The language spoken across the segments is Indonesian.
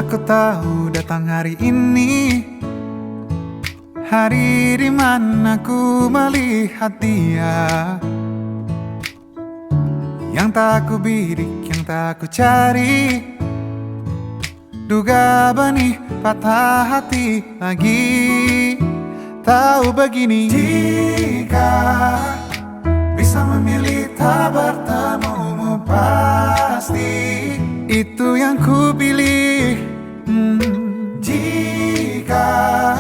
Aku tahu datang hari ini, hari di mana ku melihat dia, yang tak ku bidik, yang tak ku cari. Duga benih patah hati lagi. Tahu begini, jika bisa memilih tak bertemumu, pasti itu yang ku pilih. Jika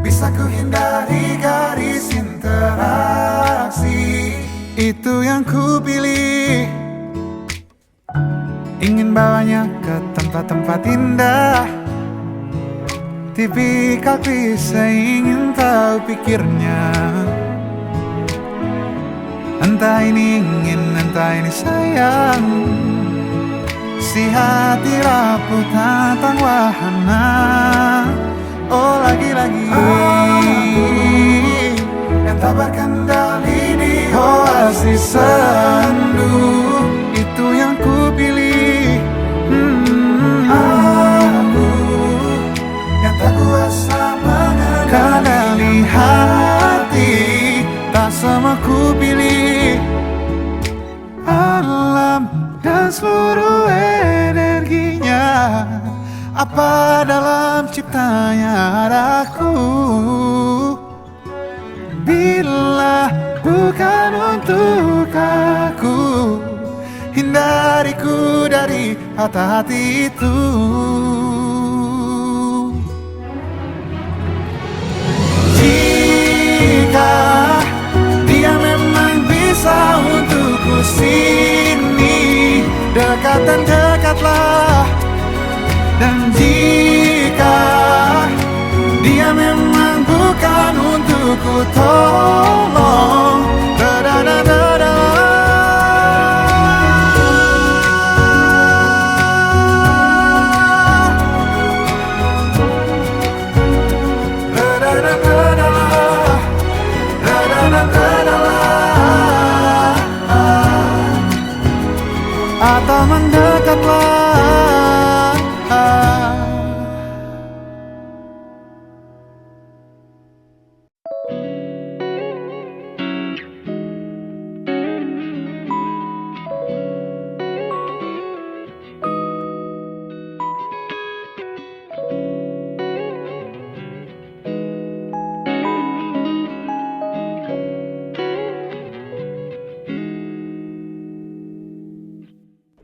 bisa ku hindari garis interaksi, itu yang ku pilih. Ingin bawanya ke tempat-tempat indah, tipikal klise ingin tahu pikirnya. Entah ini ingin, entah ini sayang, si hati rapuh tentang wahana. Oh lagi-lagi aku yang tak berkendali di oasis sendu, itu yang ku pilih. Aku yang tak kuasa mengendali hati, tak sama ku pilih. Alam dan seluruh energinya, apa dalam ciptanya ada aku. Bila bukan untuk aku, hindariku dari hati-hati itu. Jika dia memang bisa untukku sini, dekat dan dekatlah. Dan jika dia memang bukan untukku, tolong da-da-da-da-da. Atau mendekatlah.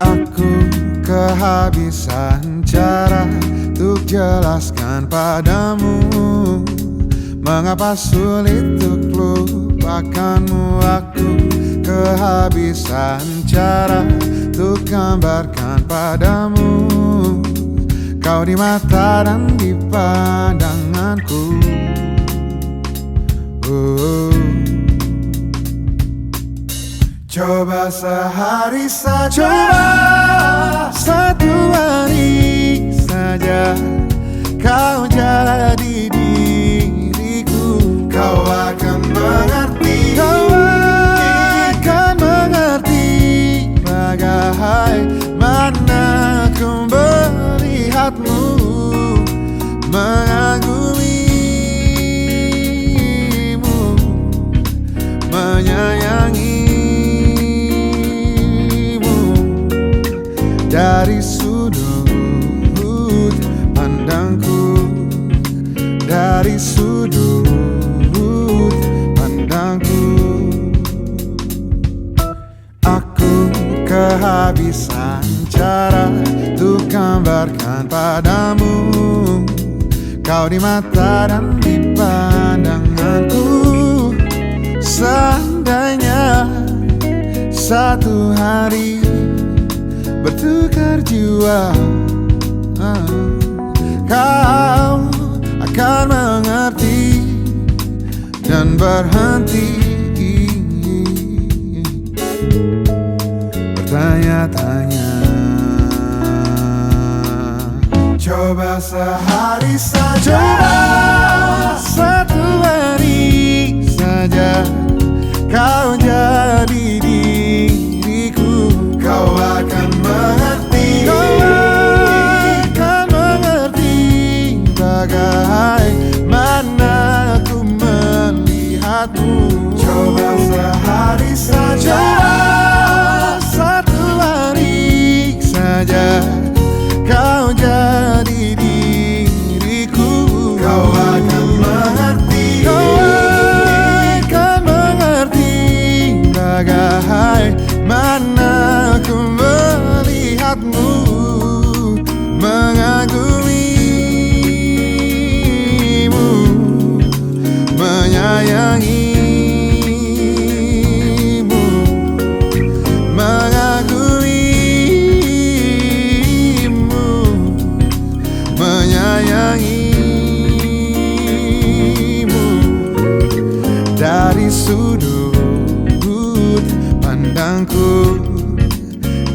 Aku kehabisan cara untuk jelaskan padamu mengapa sulit untuk lupakanmu. Aku kehabisan cara untuk gambarkan padamu kau di mata dan di pandanganku. Coba sehari saja, coba satu hari saja, kau jadi diriku. Kau akan mengerti, kau akan mengerti bagaimana ku melihatmu, mengagumimu, menyayangi. Dari sudut pandangku, dari sudut pandangku, aku kehabisan cara untuk gambarkan padamu kau di mata dan di pandanganku. Seandainya satu hari bertukar jiwa, kau akan mengerti dan berhenti bertanya-tanya. Coba sehari saja, coba satu hari saja, kau jadi diriku. Kau akan mengerti, kau akan mengerti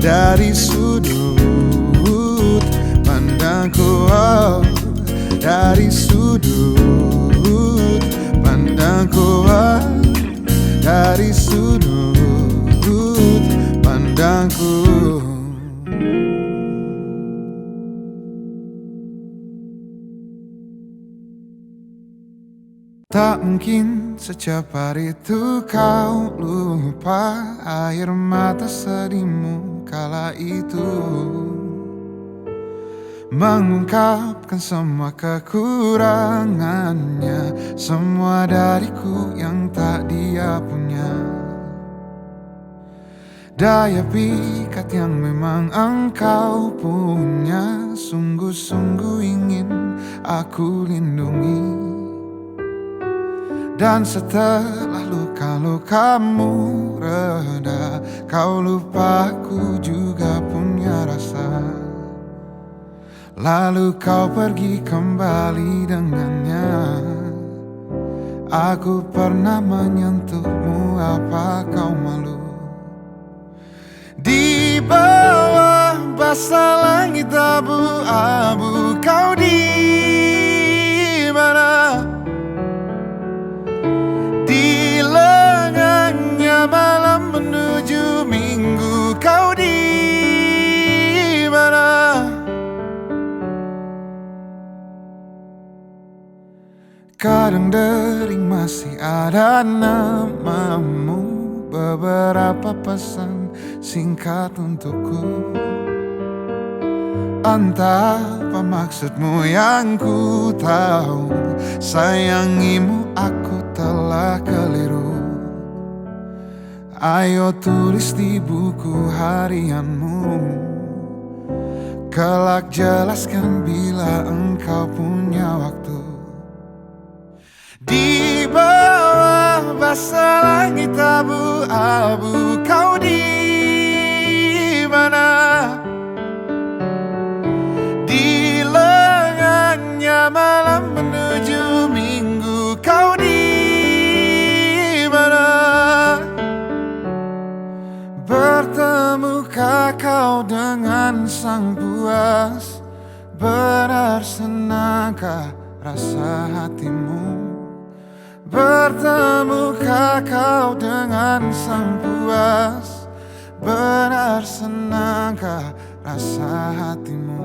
dari sudut pandangku, dari sudut pandangku, dari sudut pandangku. Tak mungkin secepat itu kau lupa air mata sedihmu kala itu, mengungkapkan semua kekurangannya, semua dariku yang tak dia punya. Daya pikat yang memang engkau punya, sungguh-sungguh ingin aku lindungi. Dan setelah luka-lukamu reda, kau lupa aku juga punya rasa. Lalu kau pergi kembali dengannya. Aku pernah menyentuhmu, apa kau malu? Di bawah basah langit abu-abu, kau di mana? Di lengannya malam menuju minggu, kau di mana? Kadang dering masih ada namamu, beberapa pesan singkat untukku. Entah apa maksudmu yang ku tahu, sayangimu aku telah keliru. Ayo tulis di buku harianmu, kelak jelaskan bila engkau punya waktu. Di bawah basah langit abu-abu, kau di mana? Di lengannya malam menuju minggu, kau di mana? Bertemukah kau dengan sang puas? Benar senangkah rasa hatimu? Bertemukah kau dengan sang puas? Benar senangkah rasa hatimu?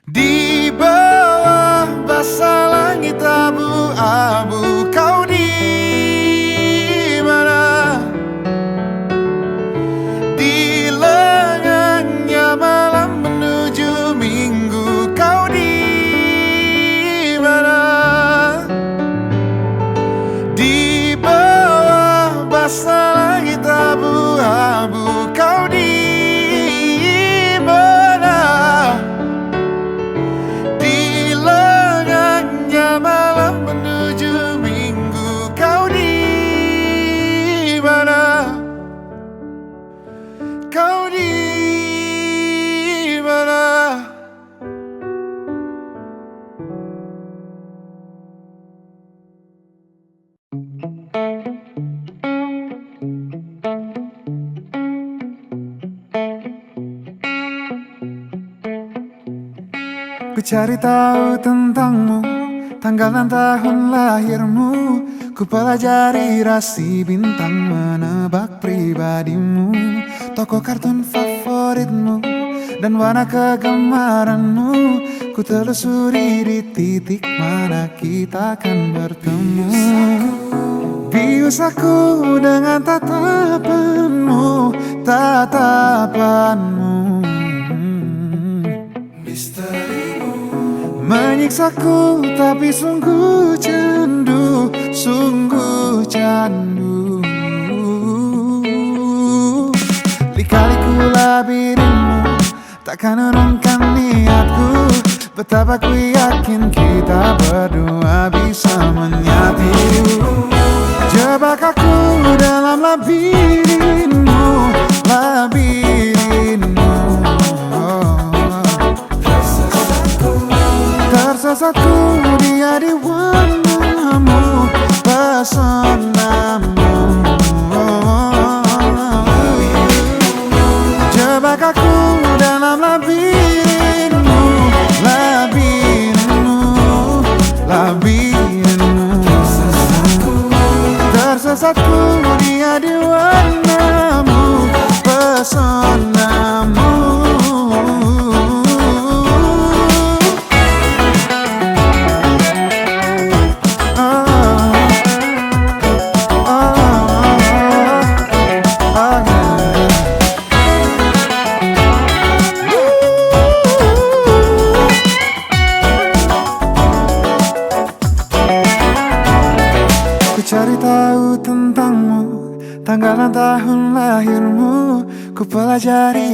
Di bawah basah langit abu-abu, kau di mana? Di lengannya malam menuju minggu, kau di mana? Di bawah basah langit abu-abu, kau di mana? Di lengannya malam menuju minggu, kau di mana? Kau di mana? Ku cari tahu tentangmu, tanggal dan tahun lahirmu. Ku pelajari rasi bintang, menebak pribadimu, tokoh kartun favoritmu, dan warna kegemaranmu. Ku telusuri di titik mana kita akan bertemu. Bius aku dengan tatapanmu, tatapanmu. Menyiksaku tapi sungguh candu, sungguh candu. Lika-liku labirinmu takkan urungkan niatku. Betapa ku yakin kita berdua bisa menyatu. Jebak aku dalam labirinmu, labirinmu. Tersesatku dia di warnamu, pesonamu.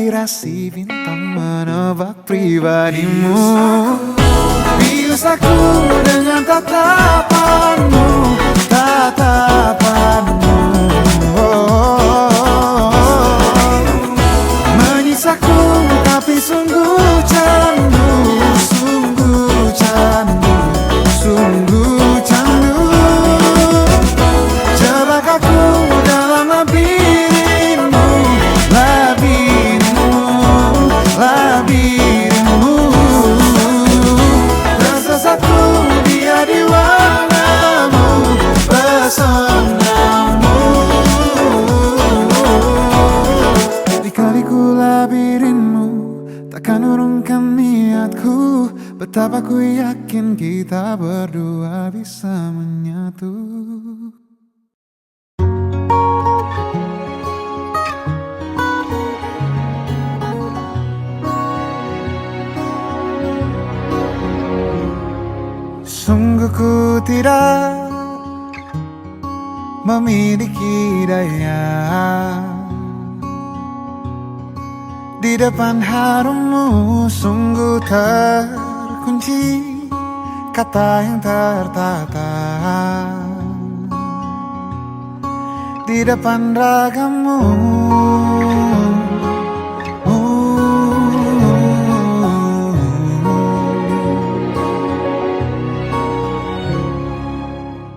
gairah si bintang menebak pribadimu. Bius aku dengan tatapanmu, tatapanmu. Menyisaku tapi sungguh candu, sungguh candu, sungguh candu. Jebak aku dalam labirinmu, labirinmu, labirinmu. Tersesatku dia di warnamu, pesonamu. Dikaliku labirinmu, takkan urungkan niatku. Betapa ku yakin kita berdua bisa menyatu. Sungguh ku tidak memiliki daya di depan harummu. Sungguh terkunci kata yang tertata di depan ragamu.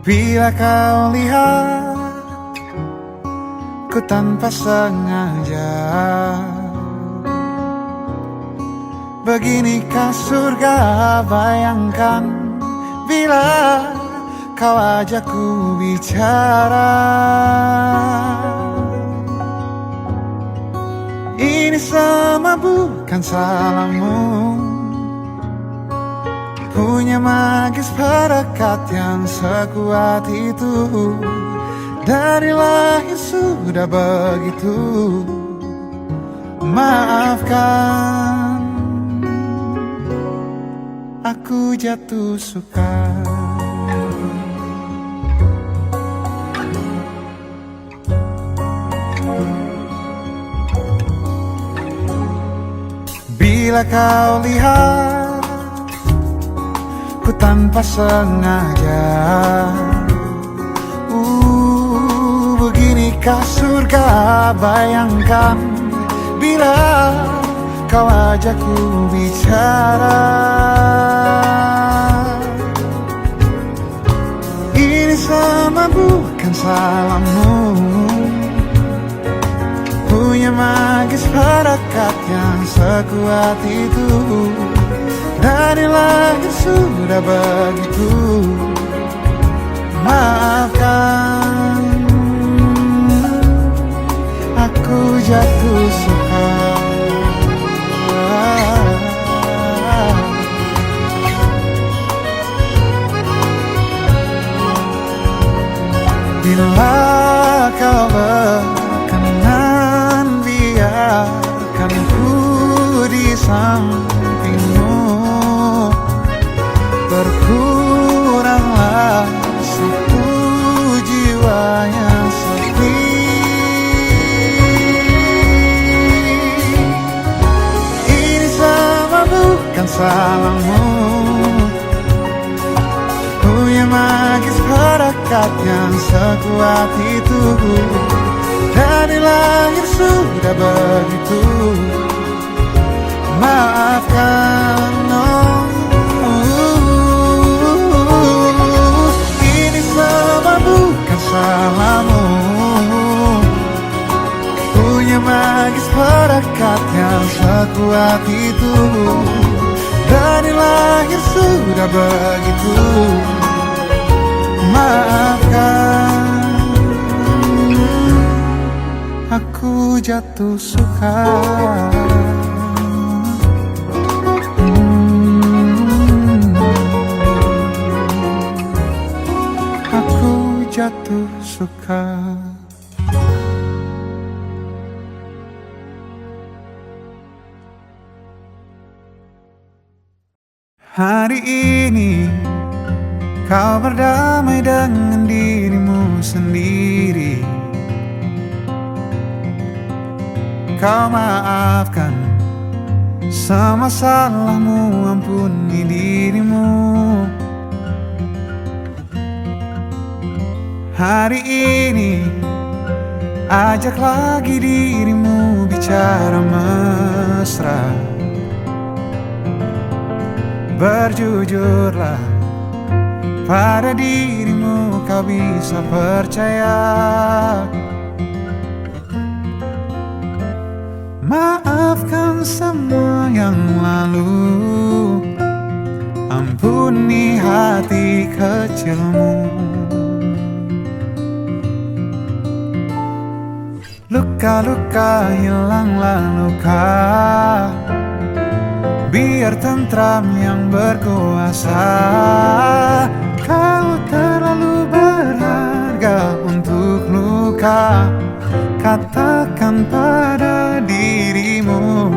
Bila kau lihat ku tanpa sengaja, beginikah surga? Bayangkan bila kau ajakku bicara. Ini semua bukan salahmu, punya magis perekat yang sekuat itu. Dari lahir sudah begitu. Maafkan, aku jatuh suka. Bila kau lihat ku tanpa sengaja, beginikah surga? Bayangkan bila kau ajakku bicara. Ini semua bukan salahmu, punya magis perekat yang sekuat itu. Dari lahir sudah begitu. Maafkan, aku jatuh suka. Bila kau berkenan, biarkan ku di sampingmu. Berkuranglah suku jiwa yang sepi. Ini semua bukan salahmu, punya magis perekat yang sekuat itu. Dari lahir sudah begitu. Maafkan, ini semua bukan salahmu, punya magis perekat yang sekuat itu. Dari lahir sudah begitu. Maafkan, aku jatuh suka. Aku jatuh suka. Hari ini kau berdamai dengan dirimu sendiri. kau maafkan semua salahmu, ampuni dirimu. Hari ini ajak lagi dirimu bicara mesra. Berjujurlah pada dirimu, kau bisa percaya. Maafkan semua yang lalu, ampuni hati kecilmu. Luka-luka hilanglah luka, biar tentram yang berkuasa. Kau terlalu berharga untuk luka. Katakan pada dirimu,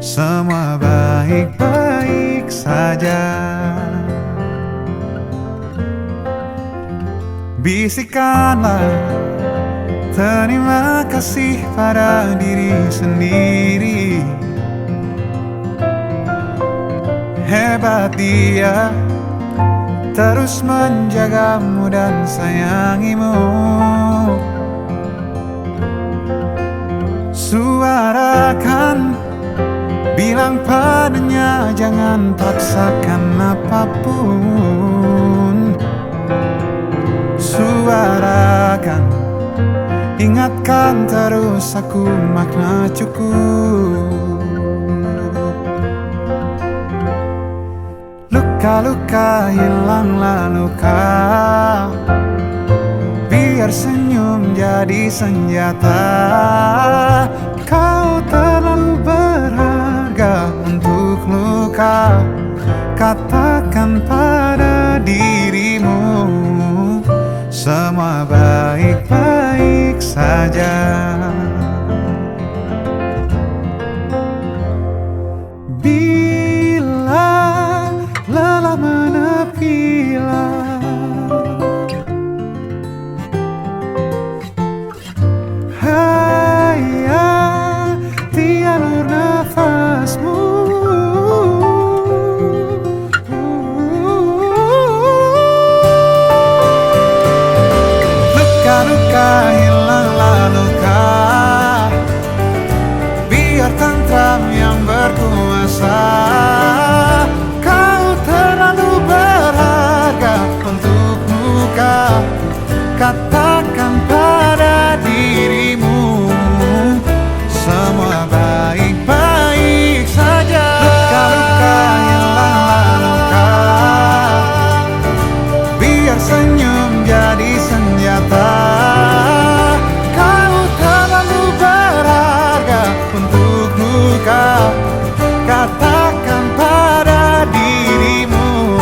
semua baik-baik saja. Bisikanlah terima kasih pada diri sendiri. Hebat dia, terus menjagamu dan sayangimu. Suarakan, bilang padanya jangan paksakan apapun. Suarakan, ingatkan terus aku makna cukup. Luka-luka hilanglah luka, biar senyum jadi senjata. Kau terlalu berharga untuk luka. Katakan pada dirimu, semua baik-baik saja. Bila lelah menepilah, hayati alur nafasmu. Luka-luka hilanglah luka, biar tentram yang berkuasa. Kau terlalu berharga untuk luka. Katakan pada dirimu, semua baik-baik saja. Luka-luka hilanglah luka, biar senyum jadi senjata. Kau terlalu berharga untuk luka. Katakan pada dirimu,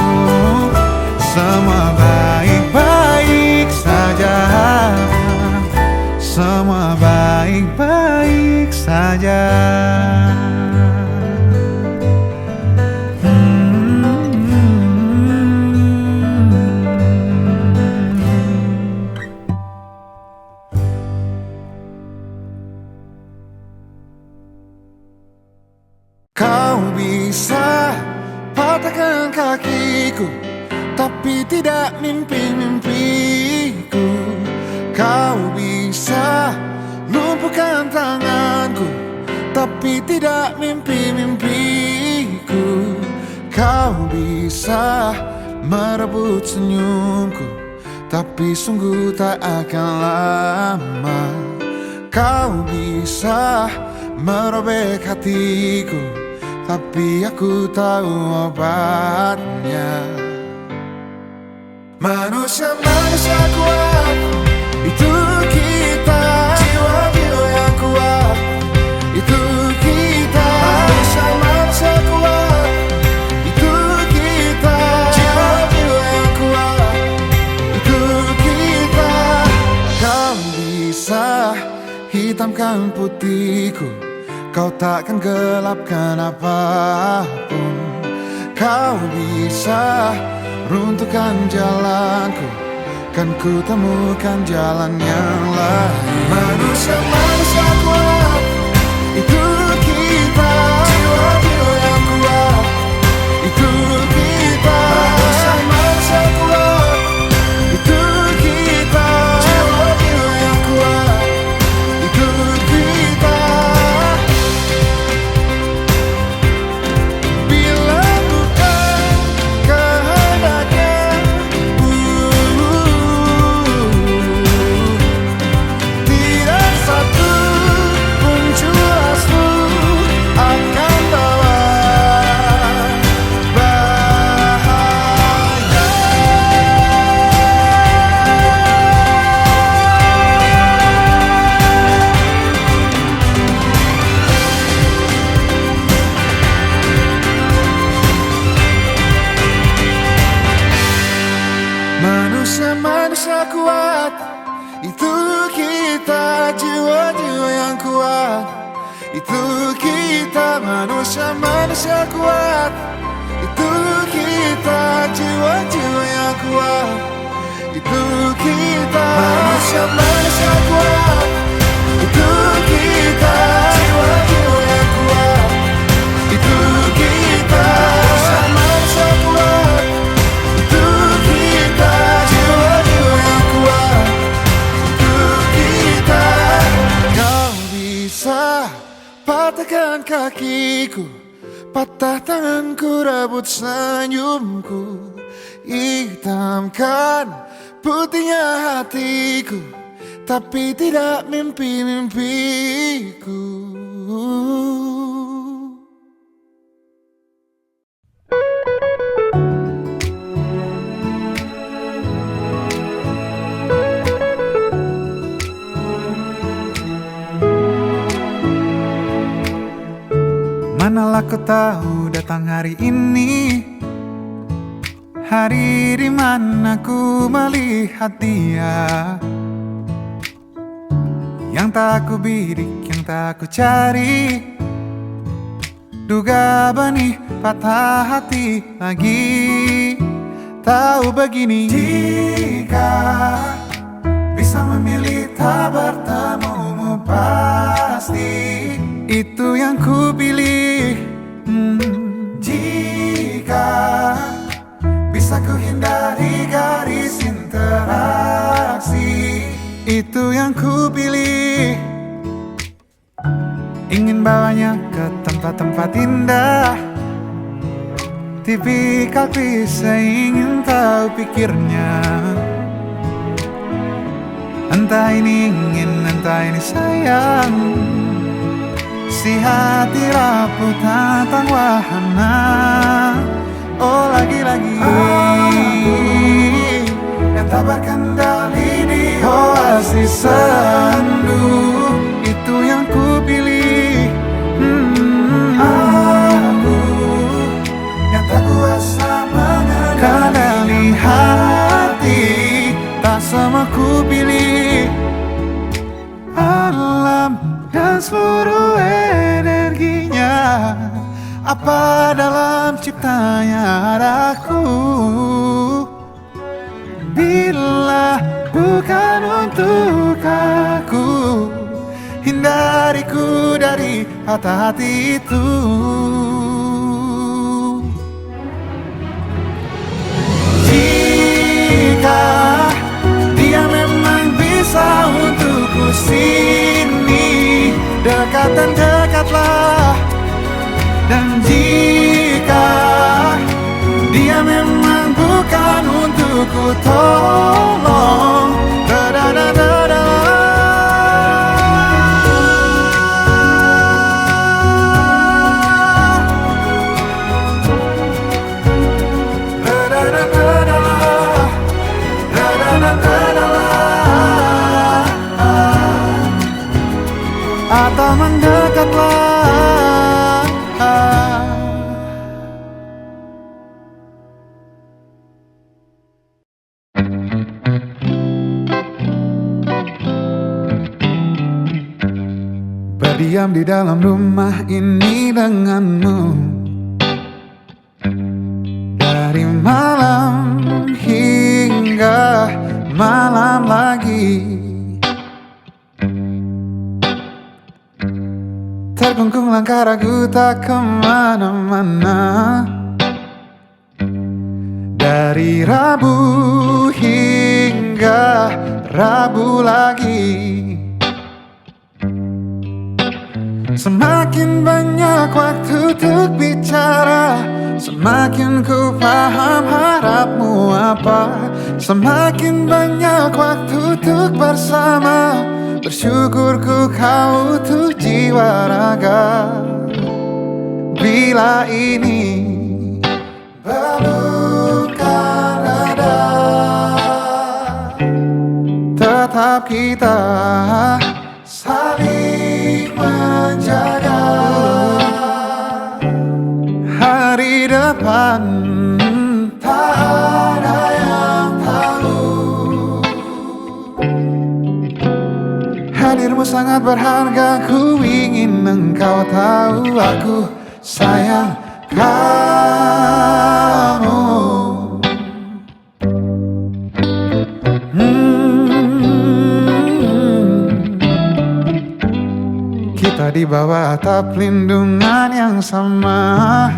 semua baik-baik saja. Semua baik-baik saja. Kau bisa patahkan kakiku, tapi tidak mimpi-mimpiku. Kau bisa lumpuhkan tanganku, tapi tidak mimpi-mimpiku. Kau bisa merebut senyumku, tapi sungguh tak akan lama. Kau bisa merobek hatiku, tapi aku tahu obatnya. Manusia-manusia kuat, itu kita. Jiwa-jiwa yang kuat, itu kita. Manusia-manusia kuat, itu kita. Jiwa-jiwa yang kuat, itu kita. Kau bisa hitamkan putihku, kau takkan gelapkan apapun. Kau bisa runtuhkan jalanku, kan ku temukan jalan yang lain. Manusia-manusia kuat, Manusia-manusia kuat, itu kita, jiwa-jiwa yang kuat, itu kita. Manusia-manusia kuat, itu kita, jiwa-jiwa yang kuat, itu kita. Manusia-manusia kuat, itu kita, jiwa-jiwa yang kuat, itu kita. Kau bisa patahkan kakiku, patah tanganku, rebut senyumku, hitamkan putihnya hatiku, tapi tidak mimpi-mimpiku. Manalah kau tahu datang hari ini, hari di mana ku melihat dia, yang tak ku bidik, yang tak ku cari. Duga benih patah hati lagi. Tahu begini, jika bisa memilih tak bertemu pasti itu yang ku pilih. Jika bisa ku hindari garis interaksi, itu yang ku pilih. Ingin bawanya ke tempat-tempat indah, tipikal klise ingin tahu pikirnya. Entah ini ingin, entah ini sayang, si hati rapuh tentang wahana. Oh lagi-lagi aku yang tak berkendali di oasis sendu, itu yang ku pilih. Aku yang tak kuasa mengendali hati, tak semua ku pilih. Alam dan seluruh energinya, apa dalam ciptanya ada aku. Bila bukan untuk aku, hindariku dari hati-hati itu. Jika dia memang bisa untukku sini, dekat dan dekatlah. Dan jika dia memang bukan untukku, tolong da-da-da-da-da. Atau mendekatlah. Berdiam di dalam rumah ini denganmu, dari malam hingga malam lagi. Terkungkung langkah ragu tak kemana-mana, dari Rabu hingga Rabu lagi. Semakin banyak waktu untuk bicara, semakin ku paham harapmu apa. Semakin banyak waktu untuk bersama, bersyukurku kau tuh jiwa raga. Bila ini belum kan ada, tetap kita saling menjaga. Hari depan tak ada yang tahu. Hadirmu sangat berharga, ku ingin engkau tahu. Aku sayang kamu. Kita di bawah atap lindungan yang sama,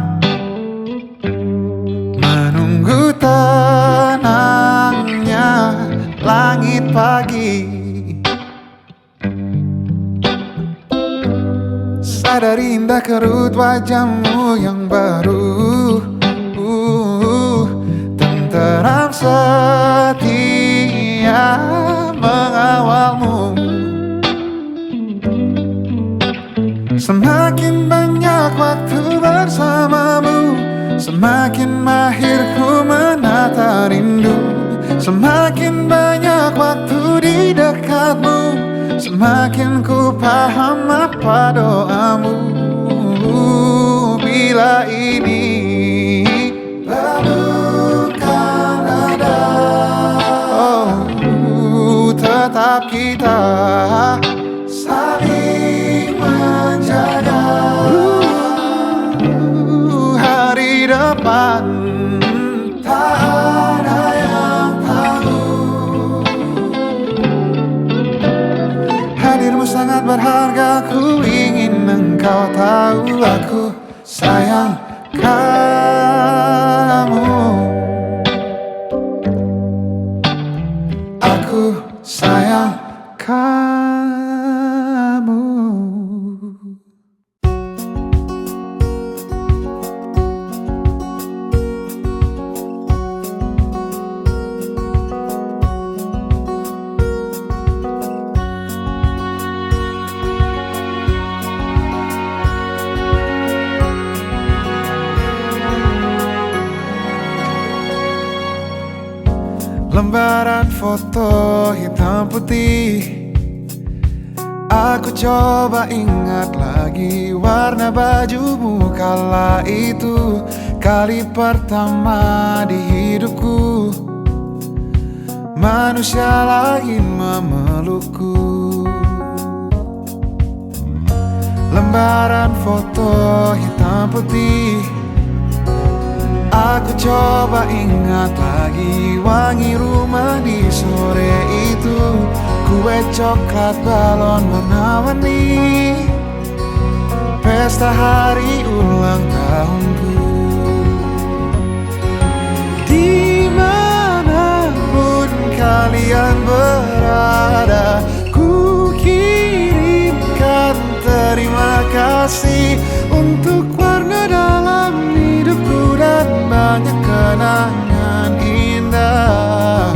menunggu tenangnya langit pagi. Sadari indah kerut wajahmu yang baru, tenteram setia mengawalmu. Semakin banyak waktu bersamamu, semakin mahir ku menata rindu. Semakin banyak waktu di dekatmu, semakin ku paham apa doamu. Bila ini bukan ada, oh, tetap kita saling menjaga. Hari depan tak ada yang tahu. Hadirmu sangat berharga, ku ingin engkau tahu. Aku sayang kamu. Aku sayang kamu. Lembaran foto hitam putih, aku coba ingat lagi warna bajumu kala itu. Kali pertama di hidupku manusia lain memelukku. Lembaran foto hitam putih, aku coba ingat lagi wangi rumah di sore itu. Kue coklat, balon warna-warni, pesta hari ulang tahunku. Dimanapun kalian berada, ku kirimkan terima kasih untuk warna dalam hidupku dan banyak kenangan indah.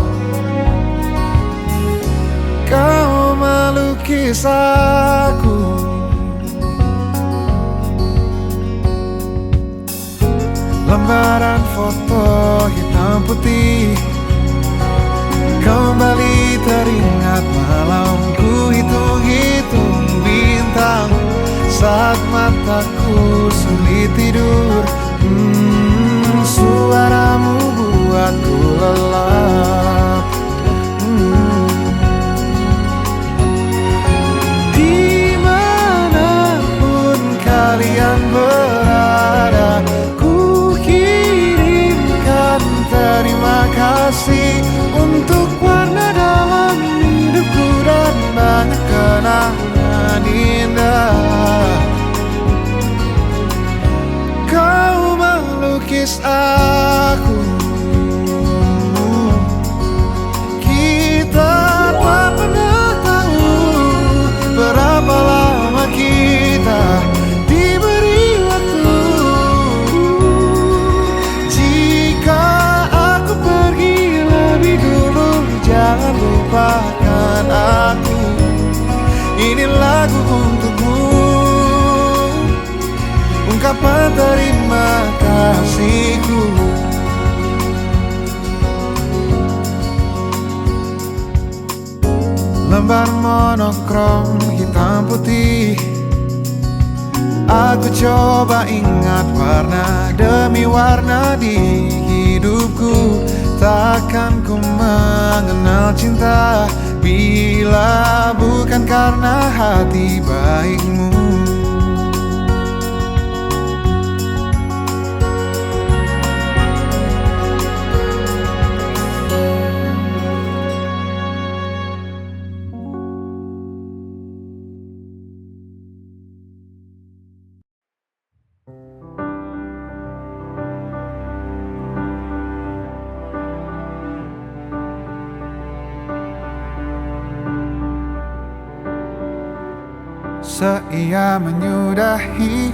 Kau melukis aku, lembaran foto hitam putih, kembali teringat malamku hitung-hitung bintang saat mataku sulit tidur. Suaramu buatku lelap. Dimanapun kalian berada, ku kirimkan terima kasih untuk warna dalam hidupku dan banyak kenangan indah. Kau melukis aku, kita tak pernah tahu berapa lama kita diberi waktu. Jika aku pergi lebih dulu, jangan lupakan aku. Ini lagu untukmu, ungkapan terima kasihku. Lembar monokrom hitam putih, aku coba ingat warna demi warna di hidupku. Takkan ku mengenal cinta bila bukan karena hati baikmu. Seia menyudahi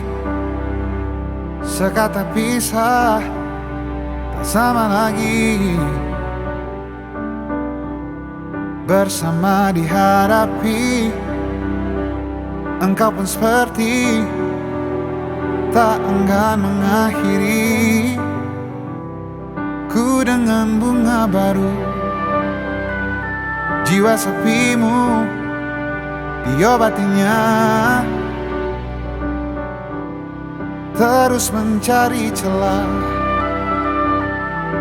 sekata pisah, tak sama lagi. Bersama dihadapi, engkau pun seperti tak enggan mengakhiri. Ku dengan bunga baru, jiwa sepimu diobatinya. Terus mencari celah,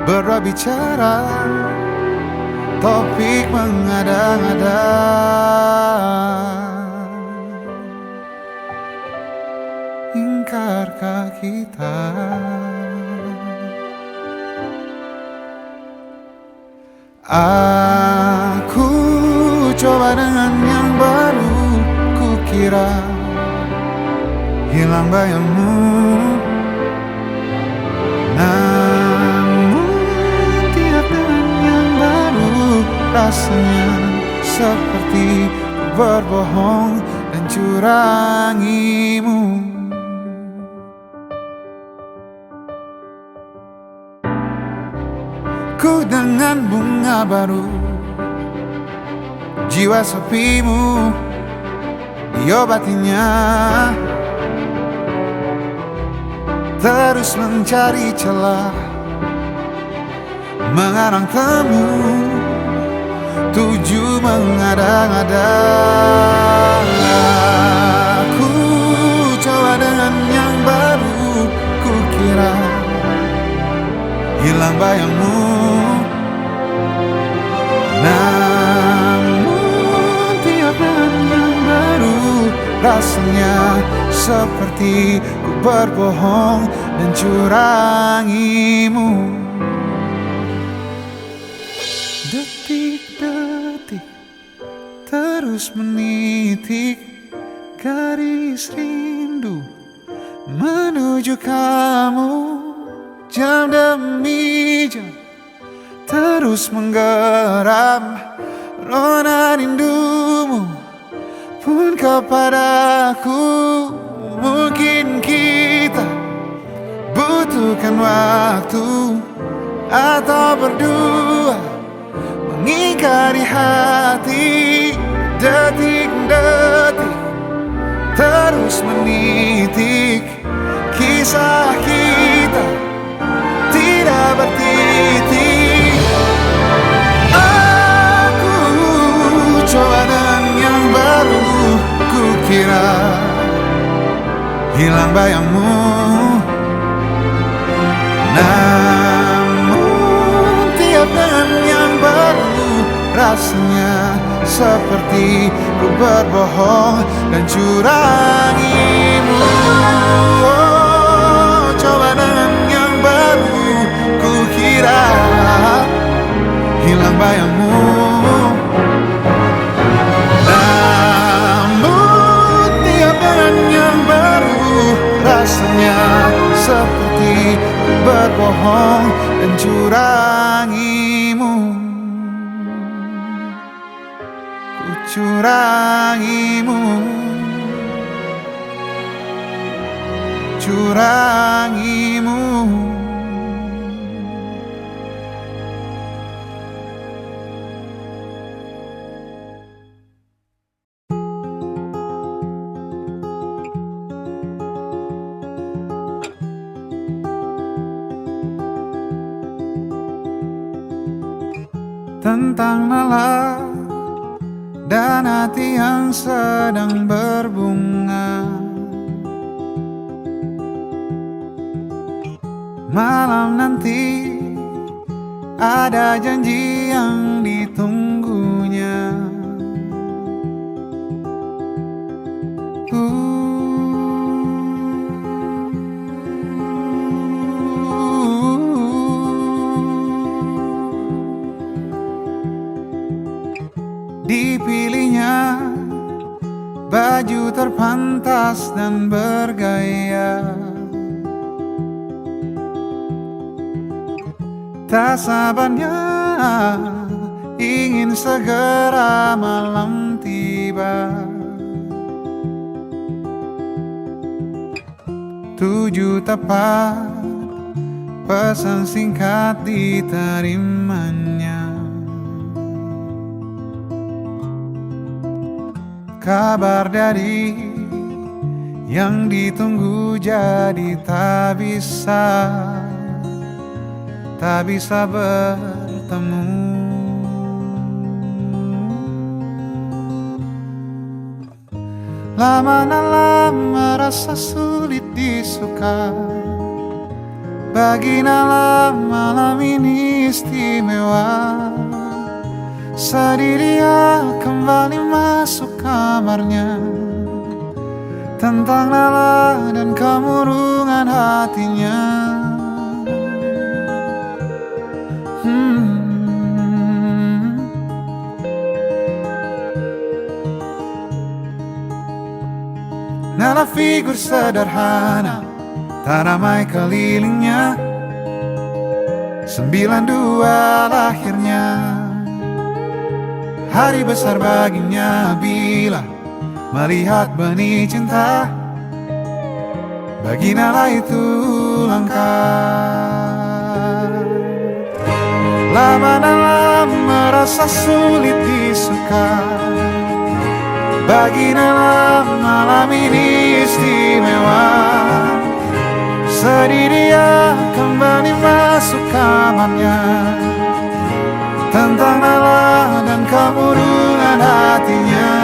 berbicara, topik mengada-ngada. Ingkarkah kita? Aku coba dengan yang baru, kukira hilang bayangmu. Namun tiap dengan yang baru, rasanya seperti berbohong dan curangimu. Ku dengan bunga baru, jiwa sepimu diobatinya. Terus mencari celah, mengarang temu, tuju mengada-ngada. Aku coba dengan yang baru, kukira hilang bayangmu. Namun tiap dengan yang baru, rasanya seperti ku berbohong dan curangimu. Detik-detik terus menitik garis rindu menuju kamu. Jam demi jam terus menggeram rona rindumu pun kepadaku. Mungkin kita butuhkan waktu atau berdua mengingkari hati. Detik-detik terus menitik kisah kita tidak bertitik. Aku coba dengan yang baru, kukira hilang bayangmu. Namun tiap dengan yang baru, rasanya seperti ku berbohong dan curangimu. Coba dengan yang baru, kukira hilang bayangmu. Namun tiap dengan yang baru, rasanya seperti ku berbohong dan curangimu. Ku curangimu, curangimu. Tentang malam dan hati yang sedang berbunga. Malam nanti ada janji yang ditunggunya. Dipilihnya baju terpantas dan bergaya. Tak sabarnya ingin segera malam tiba. 7 tepat, pesan singkat diterimanya. Kabar dari yang ditunggu jadi tak bisa bertemu. Lama-lama rasa sulit disuka, bagi Nala malam ini istimewa. Sedih dia kembali masuk kamarnya, tentang Nala dan kemurungan hatinya. Nala figur sederhana, tak ramai kelilingnya. 92 lahirnya, hari besar baginya bila melihat benih cinta. Bagi Nala itu langka. Lama Nala merasa sulit disuka, bagi Nala malam ini istimewa. Sedih dia kembali masuk kamarnya, tentang Nala dan kemurungan hatinya.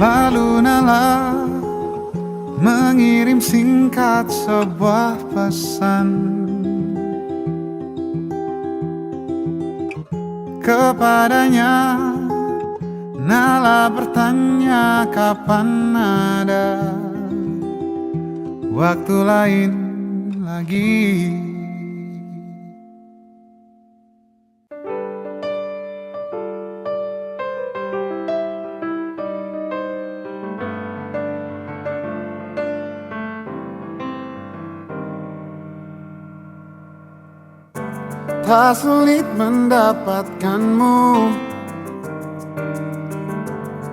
Lalu Nala mengirim singkat sebuah pesan kepadanya. Nala bertanya kapan ada waktu lain lagi. Tak sulit mendapatkanmu,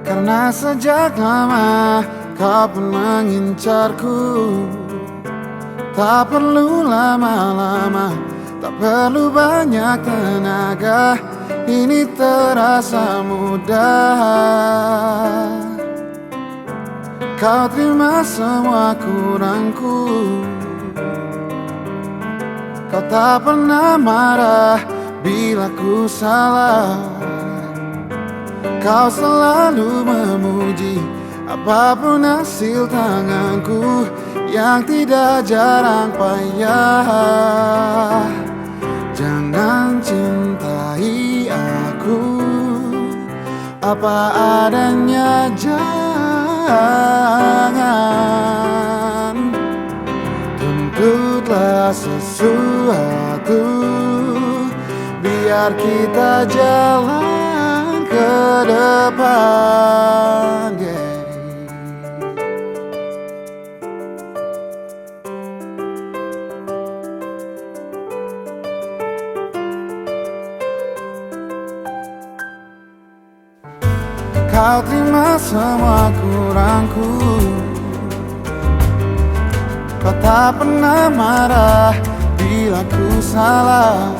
karena sejak lama kau pun mengincarku. Tak perlu lama-lama, tak perlu banyak tenaga, ini terasa mudah. Kau terima semua kurangku, kau tak pernah marah bila ku salah. Kau selalu memuji apapun hasil tanganku, yang tidak jarang payah. Jangan cintai aku apa adanya, jangan tuntutlah sesuatu, biar kita jalan ke depan. Kau terima semua kurangku, kau tak pernah marah bila ku salah.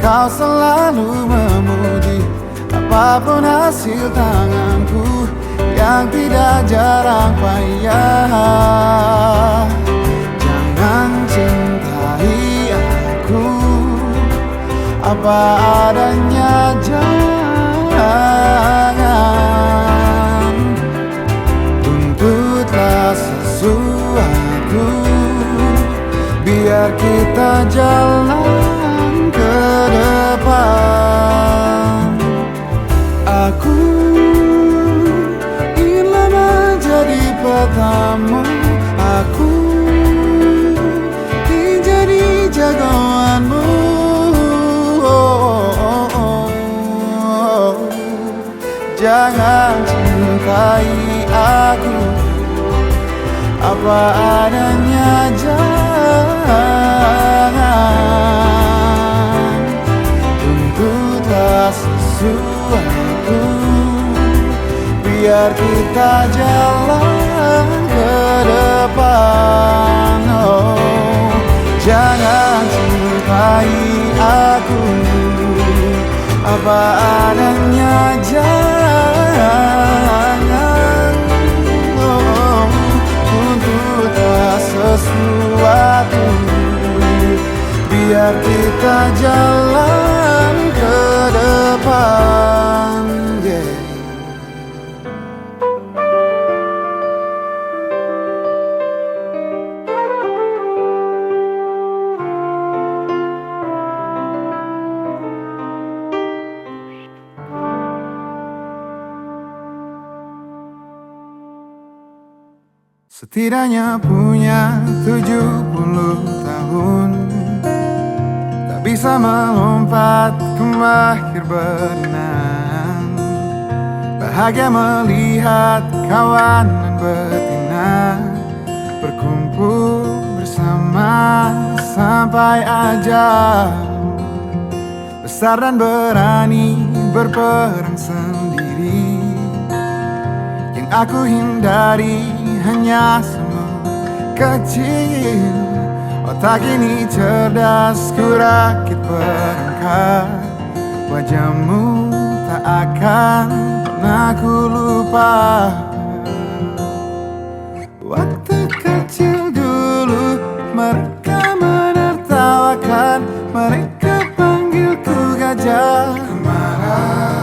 Kau selalu memuji apapun hasil tanganku yang tidak jarang payah. Jangan cintai aku apa adanya, jangan tuntutlah sesuatu, biar kita jalan ke depan. Aku ingin menjadi petamu, aku ingin jadi jagoanmu. Jangan cintai aku apa adanya, jangan tuntutlah sesuatu, biar kita jalan ke depan. Jangan cintai aku apa adanya, jangan tuntutlah sesuatu, biar kita jalan ke depan. Setidaknya punya 70 tahun, tak bisa melompat ke mahir berenang. Bahagia melihat kawan dan betina berkumpul bersama sampai ajal. Besar dan berani berperang sendiri, yang aku hindari hanya semut kecil. Otak ini cerdas, ku rakit perangkat. Wajahmu tak akan pernah ku lupa. Waktu kecil dulu mereka menertawakan, mereka panggilku gajah.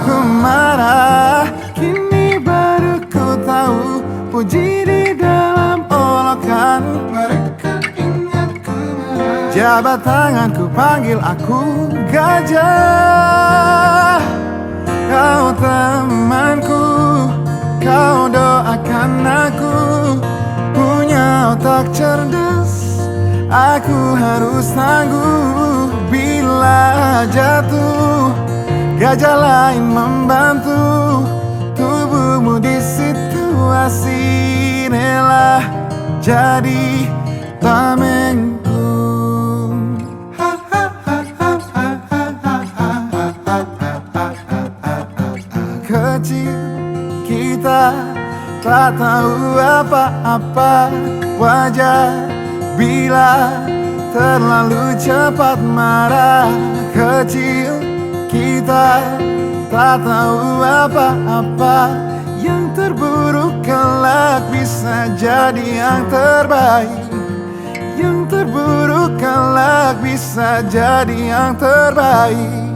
Ku marah, kini baru ku tahu puji di dalam olokan. Mereka ingatku marah, jabat tanganku panggil aku gajah. Kau temanku, kau doakan aku, punya otak cerdas, aku harus tangguh. Bila jatuh, gajah lain membantu, tubuhmu di situasi rela jadi tamengku. Kecil kita tak tahu apa-apa, wajar bila terlalu cepat marah. Kecil kita tak tahu apa-apa, yang terburuk kelak bisa jadi yang terbaik. Yang terburuk kelak bisa jadi yang terbaik.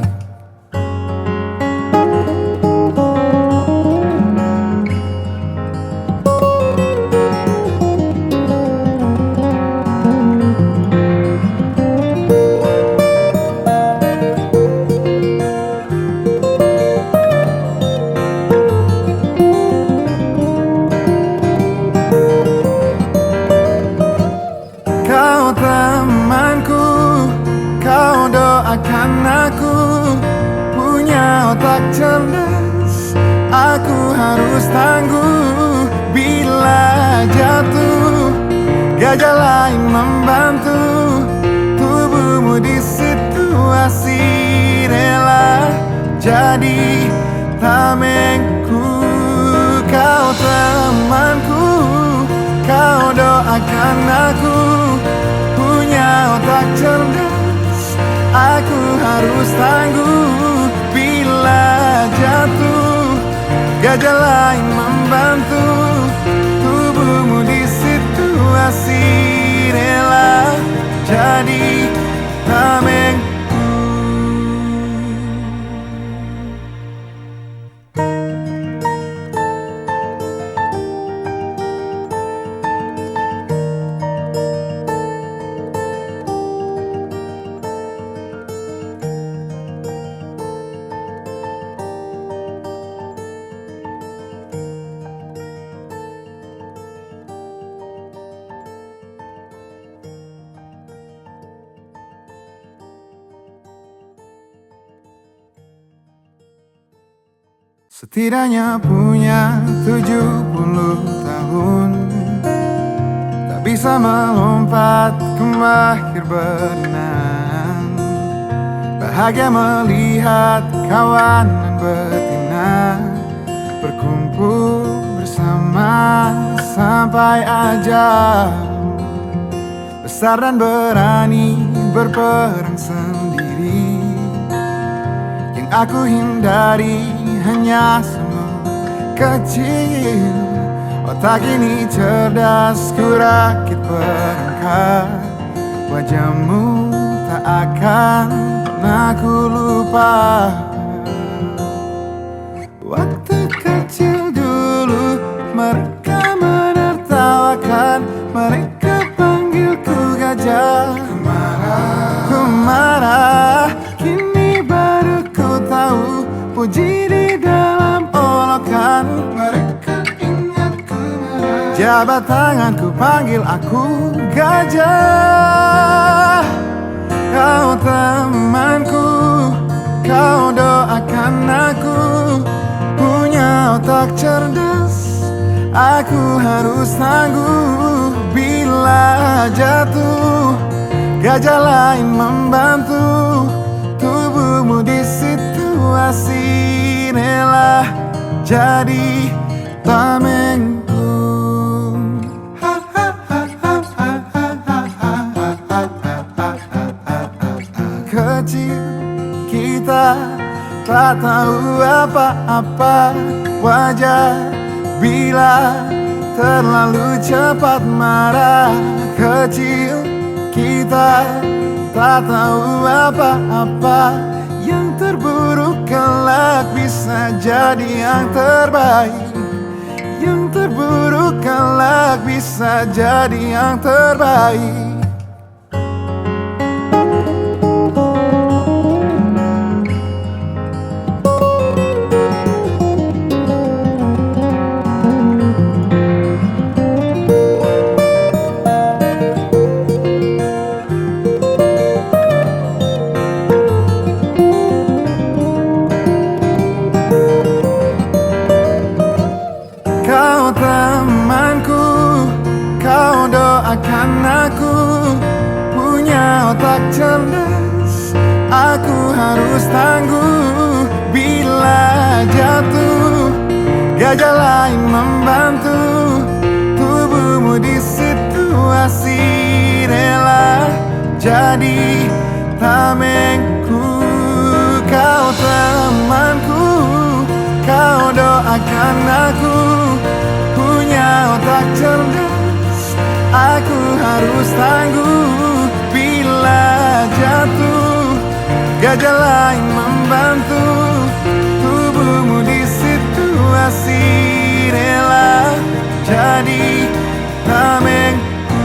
Kau temanku, kau doakan aku, punya otak cerdas, aku harus tangguh. Bila jatuh, gajah lain membantu, tubuhmu di situasi rela jadi tamengku. Kau temanku, kau doakan aku, punya otak cerdas, aku harus harus tangguh bila jatuh. Gajah lain membantu tubuhmu di situasi rela jadi tamengku. Setidaknya punya 70 tahun, tak bisa melompat ke mahir berenang. Bahagia melihat kawan dan betina berkumpul bersama sampai ajal. Besar dan berani berperang sendiri, yang aku hindari hanya semut kecil. Otak ini cerdas, ku rakit perangkat. Wajahmu tak akan pernah ku lupa. Waktu kecil dulu mereka menertawakan, mereka panggilku gajah. Ku marah, kini baru ku tahu puji di dalam olokan. Mereka ingatku marah, jabat tanganku panggil aku gajah. Kau temanku, kau doakan aku, punya otak cerdas. Aku harus tangguh bila jatuh. Gajah lain membantu tubuhmu di situasi rela jadi tamengku. Kecil kita tak tahu apa-apa, wajar bila terlalu cepat marah. Kecil kita tak tahu apa-apa, yang terburuk kelak bisa jadi yang terbaik. Yang terburuk kelak bisa jadi yang terbaik. Kau temanku, kau doakan aku, punya otak cerdas. Aku harus tangguh bila jatuh. Gajah lain membantu tubuhmu di situasi rela jadi tamengku. Kau temanku, kau doakan aku, punya otak cerdas. Aku harus tangguh bila jatuh. Gajah lain membantu tubuhmu di situasi rela jadi tamengku.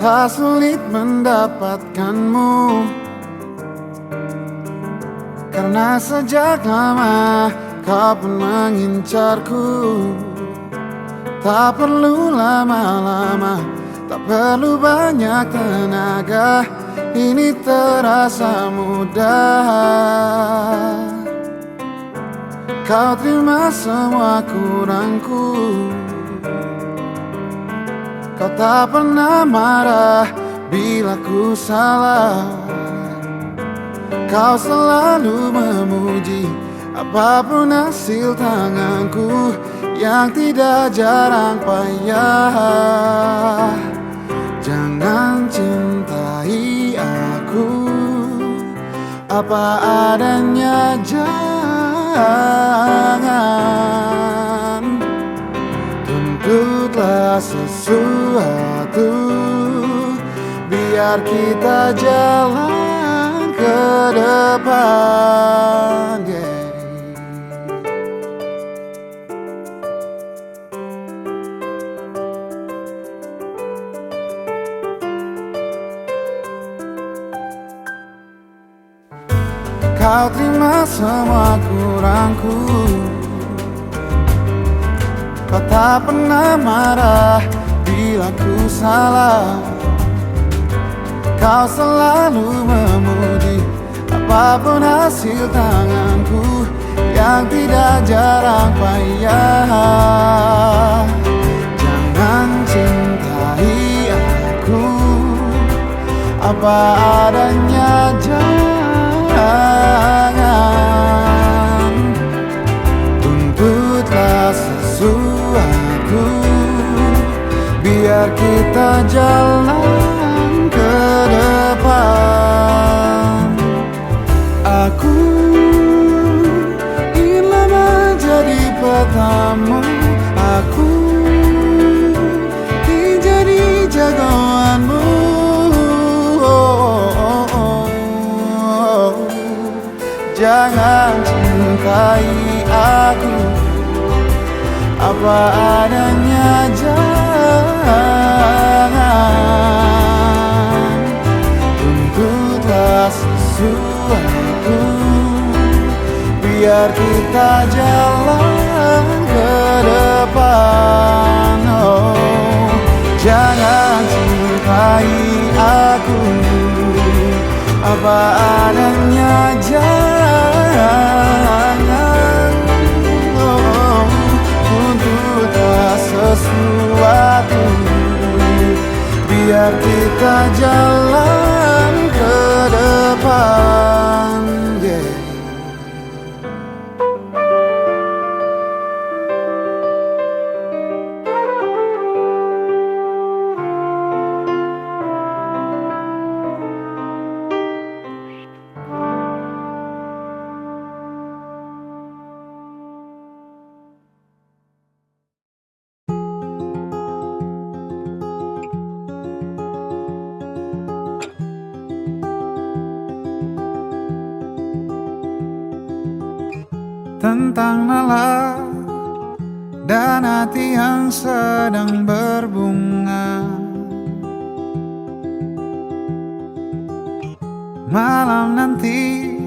tak sulit mendapatkanmu, karena sejak lama kau pun mengincarku. Tak perlu lama-lama, tak perlu banyak tenaga, ini terasa mudah. Kau terima semua kurangku, kau tak pernah marah bila ku salah. Kau selalu memuji apapun hasil tanganku, yang tidak jarang payah. Jangan cintai aku apa adanya, jangan tuntutlah sesuatu, biar kita jalan ke depan, yeah. Kau terima semua kurangku, kau tak pernah marah bila ku salah. Kau selalu memuji apapun hasil tanganku, yang tidak jarang payah. Jangan cintai aku apa adanya, jangan tuntutlah sesuatu, biar kita jalan ke depan. Aku ingin menjadi petamu, aku ingin jadi jagoanmu. Jangan cintai aku apa adanya, jangan tuntutlah sesuatu, biar kita jalan ke depan. Oh, jangan cintai aku apa adanya, jangan tuntutlah sesuatu, biar kita jalan ke depan, yeah. Tentang nalar dan hati yang sedang berbunga, malam nanti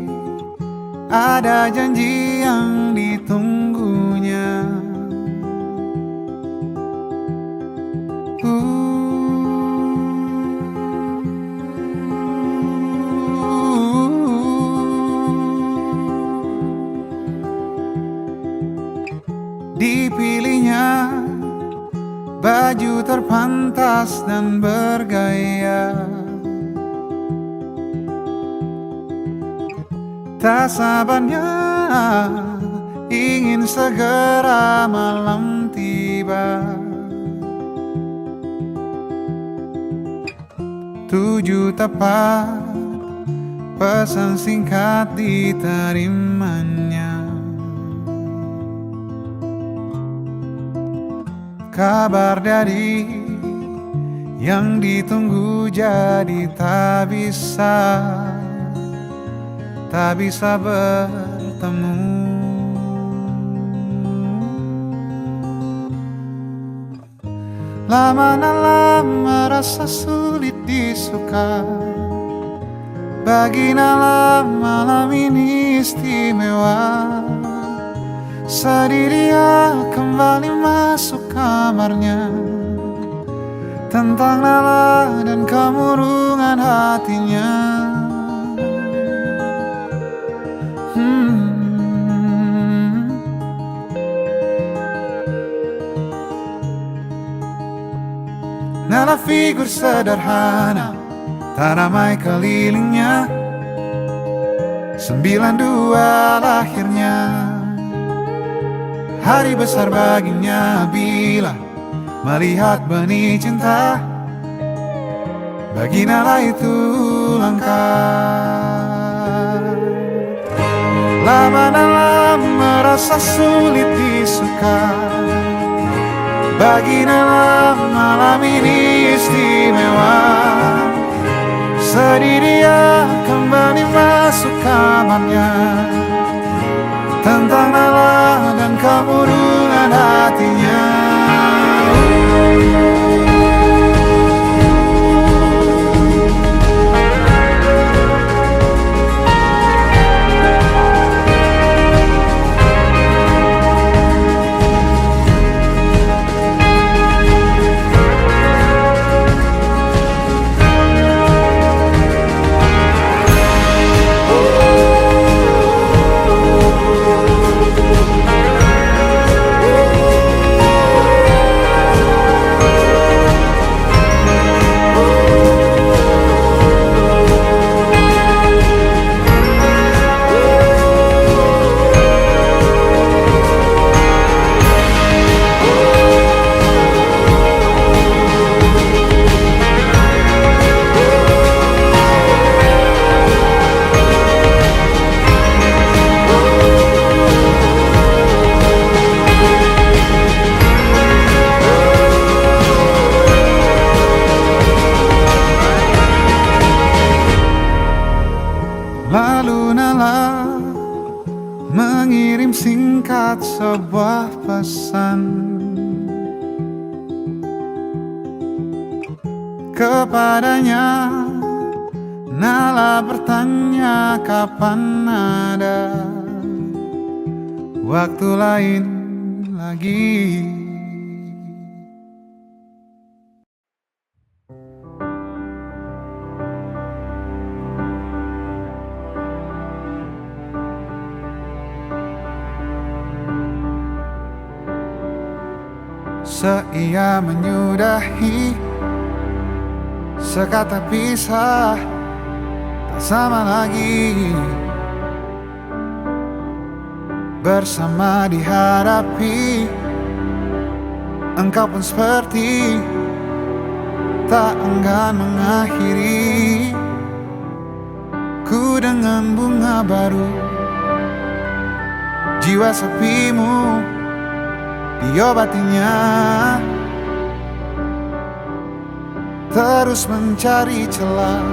ada janji yang ditunggunya. Dipilihnya baju terpantas dan bergaya, tak sabarnya ingin segera malam tiba. 7 tepat pesan singkat diterimanya. Kabar dari yang ditunggu jadi tak bisa bertemu. Lama-lama merasa sulit disuka. Bagi Nala malam ini istimewa. Sedih dia kembali masuk kamarnya. Tentang Nala dan kemurungan hatinya. Nala figur sederhana, tak ramai kelilingnya. 92 lahirnya. Hari besar baginya bila melihat benih cinta. Bagi Nala itu langka. Lama-lama merasa sulit disuka. Bagi Nala malam ini istimewa. Sedih dia kembali masuk kamarnya. Tentang Nala dan kemurungan hatinya. Lalu Nala mengirim singkat sebuah pesan kepadanya. Nala bertanya kapan ada waktu lain lagi. Seia menyudahi sekata pisah, tak sama lagi. Bersama dihadapi, engkau pun seperti tak enggan mengakhiri. Ku dengan bunga baru, jiwa sepimu diobatinya. Terus mencari celah,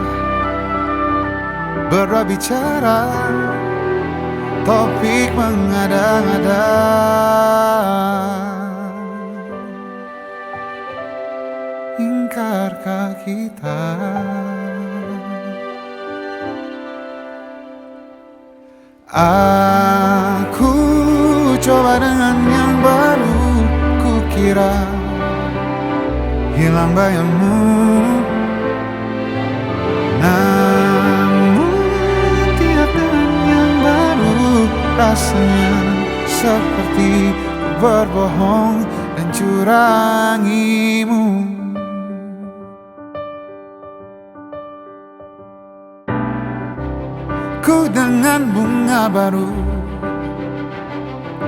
berbicara, topik mengada-ngada. Ingkarkah kita? Aku coba dengan yang baru, kukira hilang bayangmu. Namun tiap dengan yang baru, rasanya seperti berbohong dan curangimu. Ku dengan bunga baru,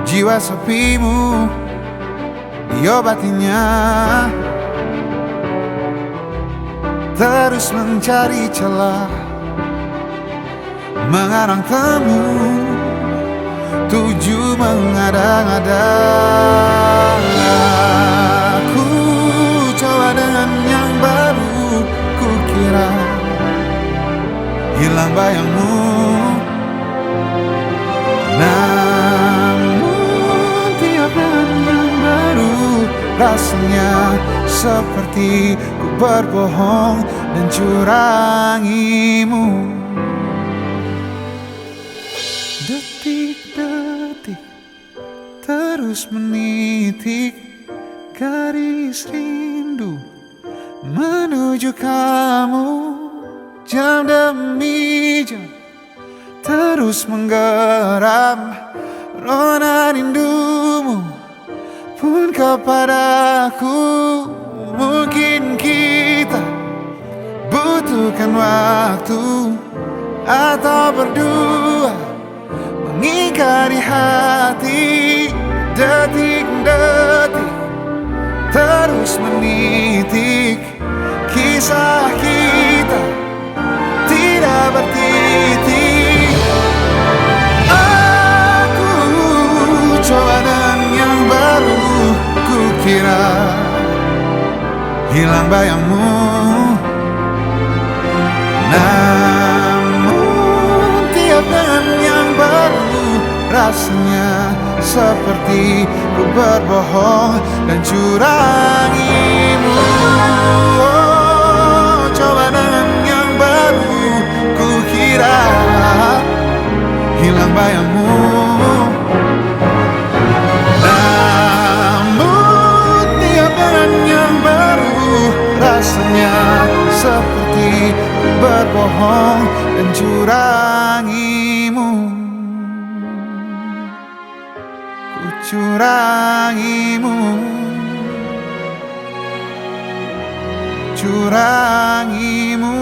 jiwa sepimu diobatinya. Terus mencari celah, mengarang temu, tuju mengada-ngada. Aku coba dengan yang baru, kukira hilang bayangmu. Namun tiap dengan yang baru, rasanya seperti ku berbohong dan curangimu. Detik-detik terus menitik garis rindu menuju kamu. Jam demi jam terus menggeram rona rindumu pun kepadaku. Mungkin kita butuhkan waktu atau berdua mengingkari hati. Detik-detik terus menitik kisah kita tidak bertitik. Aku coba dengan yang baru, ku kira hilang bayangmu, namun tiap dengan yang baru rasanya seperti ku berbohong dan curangimu. Oh, coba dengan yang baru, ku kira hilang bayangmu, namun tiap dengan yang baru rasanya seperti ku berbohong dan curangimu. Curangimu, curangimu.